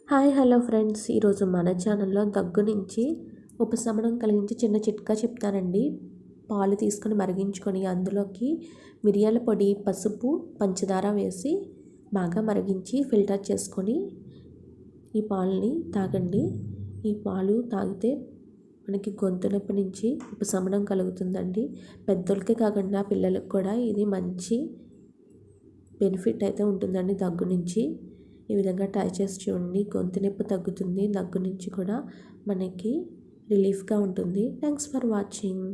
Hi hello friends, ఈరోజు మన ఛానల్లో దగ్గు నుంచి ఉపశమనం కలిగించే చిన్న చిట్కా చెప్తానండి. పాలు తీసుకొని మరిగించుకొని అందులోకి మిరియాల పొడి, పసుపు, పంచదార వేసి బాగా మరిగించి ఫిల్టర్ చేసుకొని ఈ పాలని తాగండి. ఈ పాలు తాగితే మనకి గొంతు నొప్పి నుంచి ఉపశమనం కలుగుతుందండి. పెద్దోళ్ళకే కాకుండా పిల్లలకు కూడా ఇది మంచి బెనిఫిట్ అయితే ఉంటుందండి దగ్గు నుంచి. ఈ విధంగా ట్రై చేసి చూడండి. గొంతు నొప్పి తగ్గుతుంది, దగ్గు నుంచి కూడా మనకి రిలీఫ్గా ఉంటుంది. Thanks for watching.